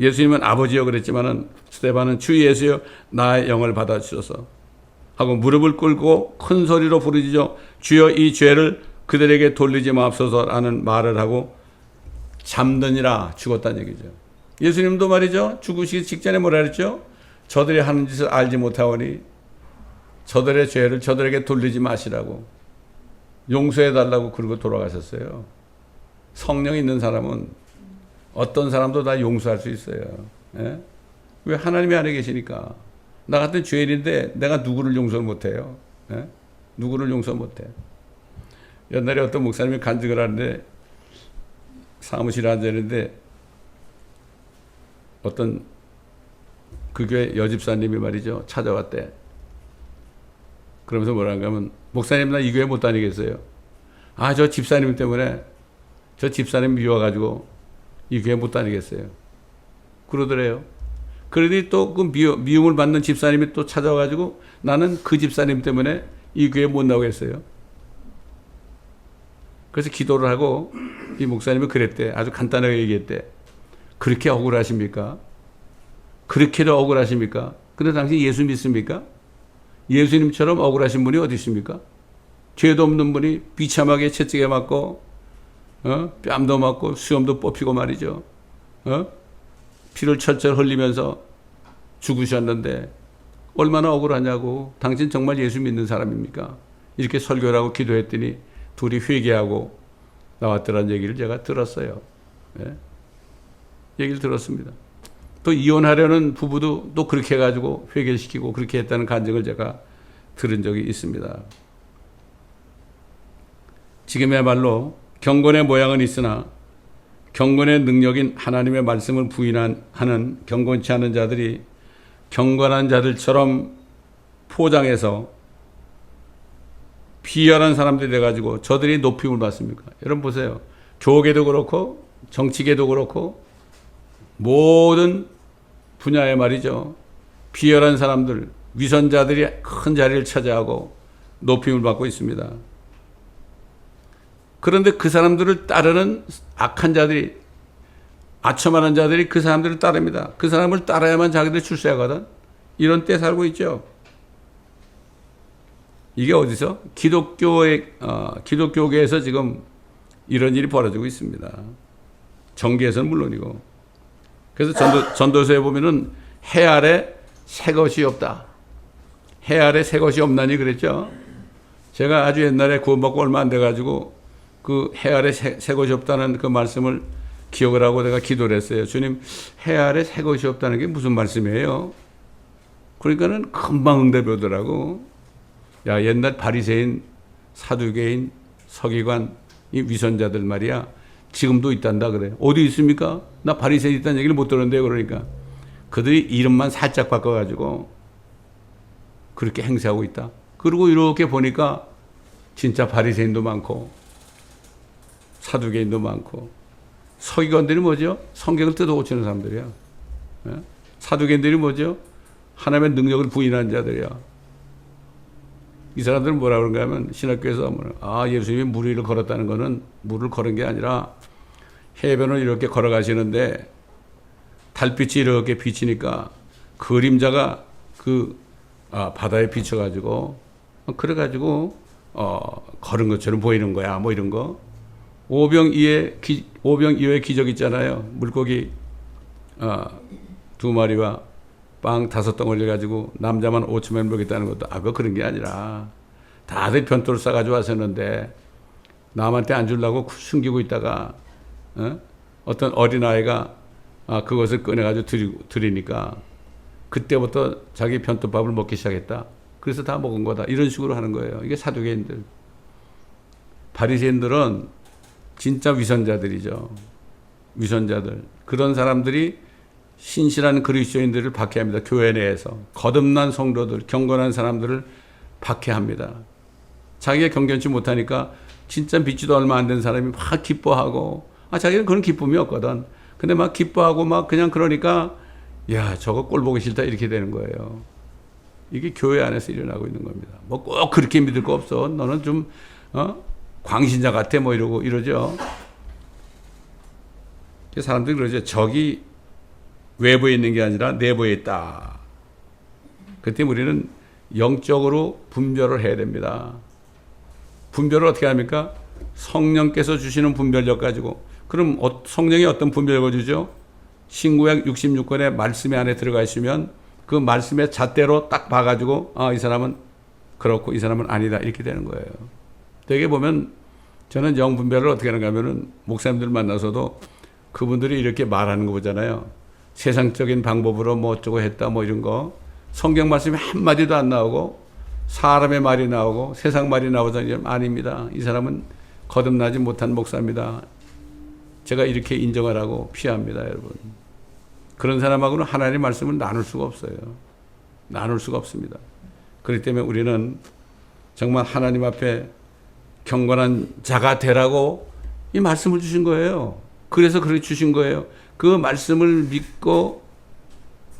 예수님은 아버지여 그랬지만은 스데반은 주 예수여 나의 영을 받아 주소서 하고 무릎을 꿇고 큰 소리로 부르짖어 주여 이 죄를 그들에게 돌리지 마옵소서라는 말을 하고 잠드니라. 죽었다는 얘기죠. 예수님도 말이죠. 죽으시기 직전에 뭐라 그랬죠? 저들이 하는 짓을 알지 못하오니 저들의 죄를 저들에게 돌리지 마시라고 용서해 달라고 그러고 돌아가셨어요. 성령이 있는 사람은 어떤 사람도 다 용서할 수 있어요. 왜? 하나님이 안에 계시니까. 나 같은 죄인인데 내가 누구를 용서 못해요? 누구를 용서 못해? 옛날에 어떤 목사님이 간증을 하는데 사무실에 앉아있는데 어떤 그 교회 여집사님이 말이죠. 찾아왔대. 그러면서 뭐라는가 하면 목사님 나 이 교회 못 다니겠어요. 저 집사님 때문에 저 집사님 미워가지고 이 교회 못 다니겠어요. 그러더래요. 그러더니 또 그 미움을 받는 집사님이 또 찾아와가지고 나는 그 집사님 때문에 이 교회 못 나오겠어요. 그래서 기도를 하고 이 목사님이 그랬대. 아주 간단하게 얘기했대. 그렇게 억울하십니까? 그렇게도 억울하십니까? 근데 당신 예수 믿습니까? 예수님처럼 억울하신 분이 어디 있습니까? 죄도 없는 분이 비참하게 채찍에 맞고 뺨도 맞고 수염도 뽑히고 말이죠. 피를 철철 흘리면서 죽으셨는데 얼마나 억울하냐고. 당신 정말 예수 믿는 사람입니까? 이렇게 설교를 하고 기도했더니 둘이 회개하고 나왔더라는 얘기를 제가 들었어요. 얘기를 들었습니다. 또 이혼하려는 부부도 또 그렇게 해가지고 회개시키고 그렇게 했다는 간증을 제가 들은 적이 있습니다. 지금야말로 경건의 모양은 있으나 경건의 능력인 하나님의 말씀을 부인하는 경건치 않은 자들이 경건한 자들처럼 포장해서 비열한 사람들이 돼가지고 저들이 높임을 받습니까? 여러분 보세요. 교계도 그렇고 정치계도 그렇고 모든 분야에 말이죠. 비열한 사람들, 위선자들이 큰 자리를 차지하고 높임을 받고 있습니다. 그런데 그 사람들을 따르는 악한 자들이, 아첨하는 자들이 그 사람들을 따릅니다. 그 사람을 따라야만 자기들 출세하거든. 이런 때 살고 있죠. 이게 어디서? 기독교계에서 지금 이런 일이 벌어지고 있습니다. 정계에서는 물론이고. 그래서 전도서에 보면은 해 아래 새 것이 없다. 해 아래 새 것이 없나니 그랬죠. 제가 아주 옛날에 구원받고 얼마 안 돼가지고 그 해 아래 새 것이 없다는 그 말씀을 기억을 하고 내가 기도를 했어요. 주님, 해 아래 새 것이 없다는 게 무슨 말씀이에요? 그러니까는 금방 응답이 오더라고. 야, 옛날 바리새인, 사두개인, 서기관, 이 위선자들 말이야. 지금도 있단다 그래. 어디 있습니까? 나 바리새인 있다는 얘기를 못 들었는데요. 그러니까 그들이 이름만 살짝 바꿔가지고 그렇게 행세하고 있다. 그리고 이렇게 보니까 진짜 바리새인도 많고 사두개인도 많고. 서기관들이 뭐죠? 성경을 뜯어 고치는 사람들이야. 예? 사두개인들이 뭐죠? 하나님의 능력을 부인한 자들이야. 이 사람들은 뭐라 그런가 하면 신학교에서 예수님이 물 위를 걸었다는 거는 물을 걸은 게 아니라 해변을 이렇게 걸어가시는데 달빛이 이렇게 비치니까 그림자가 바다에 비쳐가지고 그래가지고 걸은 것처럼 보이는 거야. 뭐 이런 거. 오병이어의 기적 있잖아요. 물고기 2마리와 빵 5덩어리 가지고 남자만 5천명 먹겠다는 것도 그거 그런 게 아니라 다들 변토를 싸가지고 왔었는데 남한테 안 주려고 숨기고 있다가 어떤 어린아이가 그것을 꺼내가지고 드리니까 그때부터 자기 변토밥을 먹기 시작했다. 그래서 다 먹은 거다. 이런 식으로 하는 거예요. 이게 사두개인들. 바리새인들은 진짜 위선자들이죠. 위선자들. 그런 사람들이 신실한 그리스도인들을 박해합니다. 교회 내에서. 거듭난 성도들, 경건한 사람들을 박해합니다. 자기가 경건치 못하니까 진짜 믿지도 얼마 안 된 사람이 막 기뻐하고 자기는 그런 기쁨이 없거든. 근데 막 기뻐하고 막 그냥 그러니까 저거 꼴 보기 싫다 이렇게 되는 거예요. 이게 교회 안에서 일어나고 있는 겁니다. 뭐 꼭 그렇게 믿을 거 없어. 너는 좀 광신자 같아 뭐 이러죠. 사람들이 그러죠. 적이 외부에 있는 게 아니라 내부에 있다. 그때 우리는 영적으로 분별을 해야 됩니다. 분별을 어떻게 합니까? 성령께서 주시는 분별력 가지고. 그럼 성령이 어떤 분별력을 주죠? 신구약 66권의 말씀에 안에 들어가 있으면 그 말씀의 잣대로 딱 봐가지고 이 사람은 그렇고 이 사람은 아니다 이렇게 되는 거예요. 되게 보면 저는 영분별을 어떻게 하는가 하면은 목사님들 만나서도 그분들이 이렇게 말하는 거 보잖아요. 세상적인 방법으로 뭐 어쩌고 했다 뭐 이런 거. 성경 말씀이 한마디도 안 나오고 사람의 말이 나오고 세상 말이 나오자니 아닙니다. 이 사람은 거듭나지 못한 목사입니다. 제가 이렇게 인정하라고 피합니다, 여러분. 그런 사람하고는 하나님의 말씀을 나눌 수가 없어요. 나눌 수가 없습니다. 그렇기 때문에 우리는 정말 하나님 앞에 경건한 자가 되라고 이 말씀을 주신 거예요. 그래서 그렇게 주신 거예요. 그 말씀을 믿고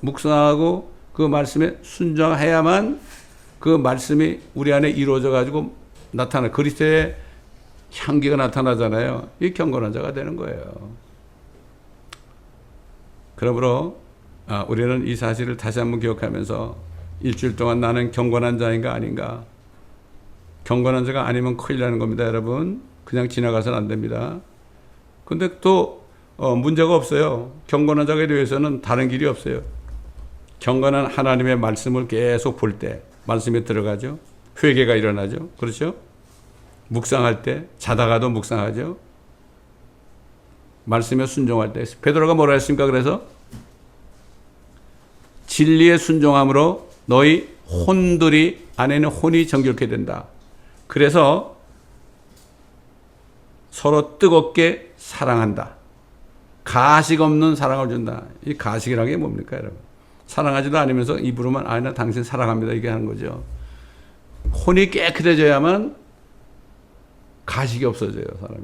묵상하고 그 말씀에 순종해야만 그 말씀이 우리 안에 이루어져 가지고 나타나 그리스도의 향기가 나타나잖아요. 이 경건한 자가 되는 거예요. 그러므로 우리는 이 사실을 다시 한번 기억하면서 일주일 동안 나는 경건한 자인가 아닌가. 경건한 자가 아니면 큰일 나는 겁니다, 여러분. 그냥 지나가서는 안 됩니다. 근데 또 문제가 없어요. 경건한 자에 대해서는 다른 길이 없어요. 경건한 하나님의 말씀을 계속 볼 때 말씀에 들어가죠. 회개가 일어나죠. 그렇죠? 묵상할 때 자다가도 묵상하죠. 말씀에 순종할 때 베드로가 뭐라 했습니까? 그래서 진리에 순종함으로 너희 혼들이 안에는 혼이 정결케 된다. 그래서 서로 뜨겁게 사랑한다. 가식 없는 사랑을 준다. 이 가식이라는 게 뭡니까, 여러분? 사랑하지도 않으면서 입으로만 나 당신 사랑합니다 이게 하는 거죠. 혼이 깨끗해져야만 가식이 없어져요, 사람이.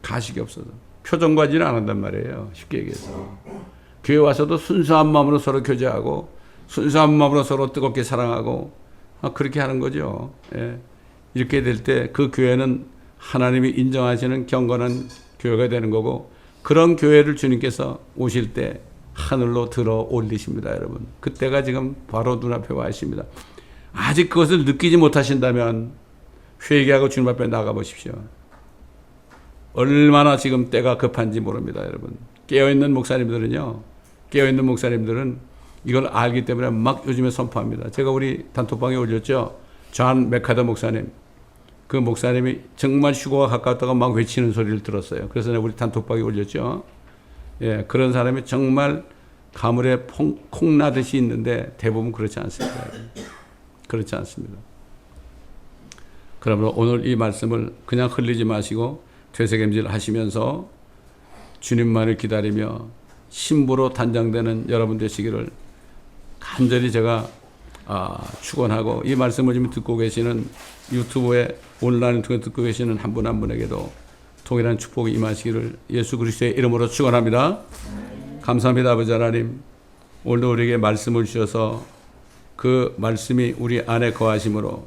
가식이 없어져. 표정과지는 안 한단 말이에요. 쉽게 얘기해서. 교회 와서도 순수한 마음으로 서로 교제하고 순수한 마음으로 서로 뜨겁게 사랑하고 그렇게 하는 거죠. 예. 이렇게 될 때 그 교회는 하나님이 인정하시는 경건한 교회가 되는 거고 그런 교회를 주님께서 오실 때 하늘로 들어 올리십니다, 여러분. 그때가 지금 바로 눈앞에 와 있습니다. 아직 그것을 느끼지 못하신다면 회개하고 주님 앞에 나가 보십시오. 얼마나 지금 때가 급한지 모릅니다, 여러분. 깨어있는 목사님들은 이걸 알기 때문에 막 요즘에 선포합니다. 제가 우리 단톡방에 올렸죠. 존 맥카더 목사님. 그 목사님이 정말 휴거가 가까웠다가 막 외치는 소리를 들었어요. 그래서 내가 우리 단톡방에 올렸죠. 예, 그런 사람이 정말 가물에 콩 나듯이 있는데 대부분 그렇지 않습니다. 그렇지 않습니다. 그러므로 오늘 이 말씀을 그냥 흘리지 마시고 되새김질 하시면서 주님만을 기다리며 신부로 단장되는 여러분 되시기를 간절히 제가 축원하고 이 말씀을 지금 듣고 계시는 유튜브에 온라인 통해 듣고 계시는 한 분 한 분에게도 통일한 축복이 임하시기를 예수 그리스도의 이름으로 축원합니다. 감사합니다. 아버지 하나님, 오늘도 우리에게 말씀을 주셔서 그 말씀이 우리 안에 거하심으로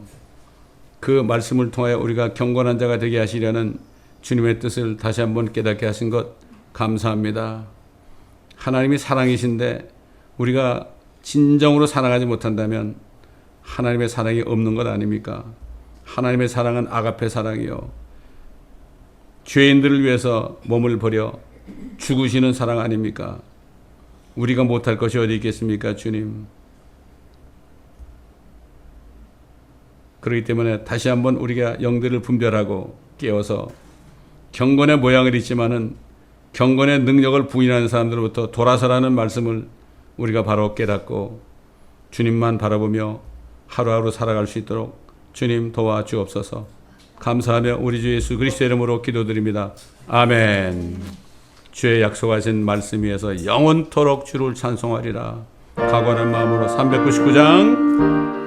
그 말씀을 통하여 우리가 경건한 자가 되게 하시려는 주님의 뜻을 다시 한번 깨닫게 하신 것 감사합니다. 하나님이 사랑이신데 우리가 진정으로 사랑하지 못한다면 하나님의 사랑이 없는 것 아닙니까? 하나님의 사랑은 아가페 사랑이요, 죄인들을 위해서 몸을 버려 죽으시는 사랑 아닙니까? 우리가 못할 것이 어디 있겠습니까, 주님? 그렇기 때문에 다시 한번 우리가 영들을 분별하고 깨워서 경건의 모양을 잊지만은 경건의 능력을 부인하는 사람들로부터 돌아서라는 말씀을 우리가 바로 깨닫고 주님만 바라보며 하루하루 살아갈 수 있도록 주님 도와주옵소서. 감사하며 우리 주 예수 그리스도의 이름으로 기도드립니다. 아멘. 주의 약속하신 말씀 위에서 영원토록 주를 찬송하리라. 각오하는 마음으로 399장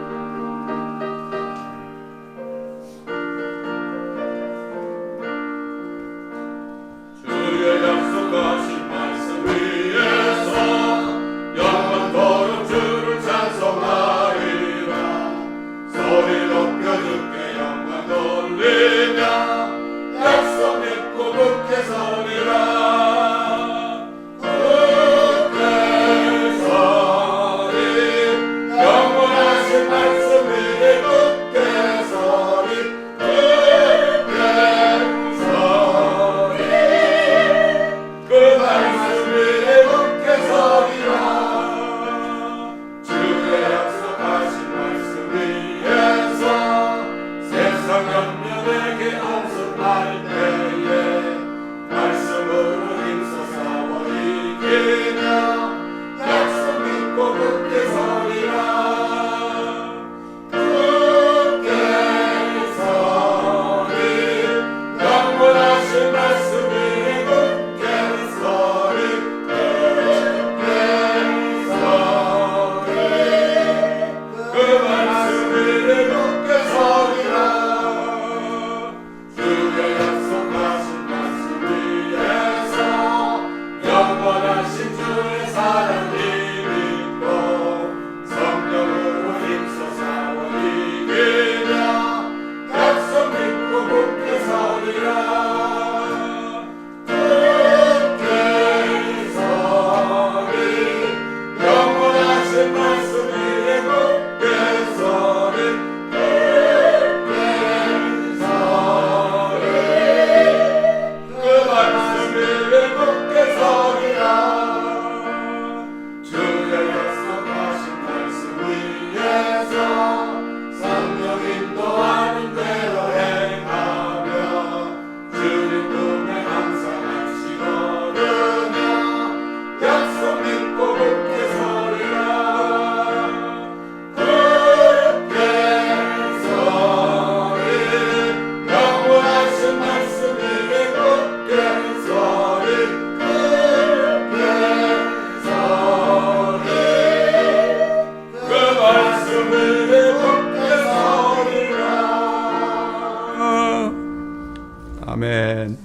아멘.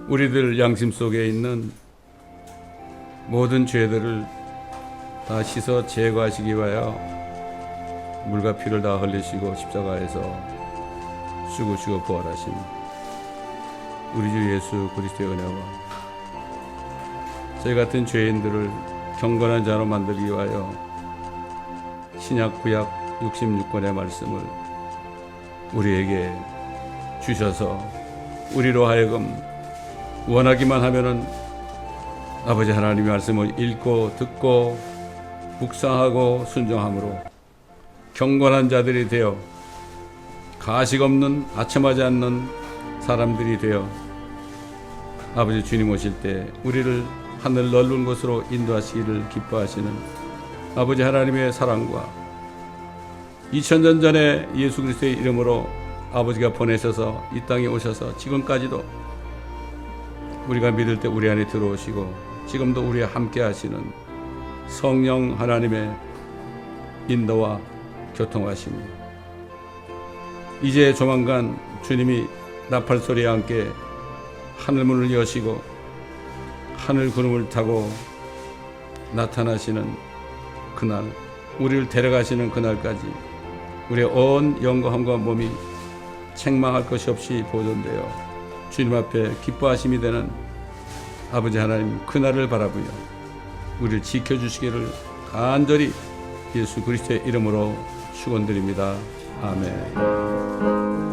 우리들 양심 속에 있는 모든 죄들을 다 씻어 제거하시기 위하여 물과 피를 다 흘리시고 십자가에서 죽으시고 부활하신 우리 주 예수 그리스도의 은혜와 저희 같은 죄인들을 경건한 자로 만들기 위하여 신약 구약 66권의 말씀을 우리에게 주셔서 우리로 하여금 원하기만 하면은 아버지 하나님의 말씀을 읽고 듣고 묵상하고 순종함으로 경건한 자들이 되어 가식 없는 아첨하지 않는 사람들이 되어 아버지 주님 오실 때 우리를 하늘 넓은 곳으로 인도하시기를 기뻐하시는 아버지 하나님의 사랑과 2000년 전에 예수 그리스도의 이름으로 아버지가 보내셔서 이 땅에 오셔서 지금까지도 우리가 믿을 때 우리 안에 들어오시고 지금도 우리와 함께 하시는 성령 하나님의 인도와 교통하심이 이제 조만간 주님이 나팔 소리와 함께 하늘문을 여시고 하늘 구름을 타고 나타나시는 그날, 우리를 데려가시는 그날까지 우리의 온 영광과 몸이 책망할 것이 없이 보존되어 주님 앞에 기뻐하심이 되는 아버지 하나님, 그날을 바라보며 우리를 지켜주시기를 간절히 예수 그리스도의 이름으로 축원드립니다. 아멘.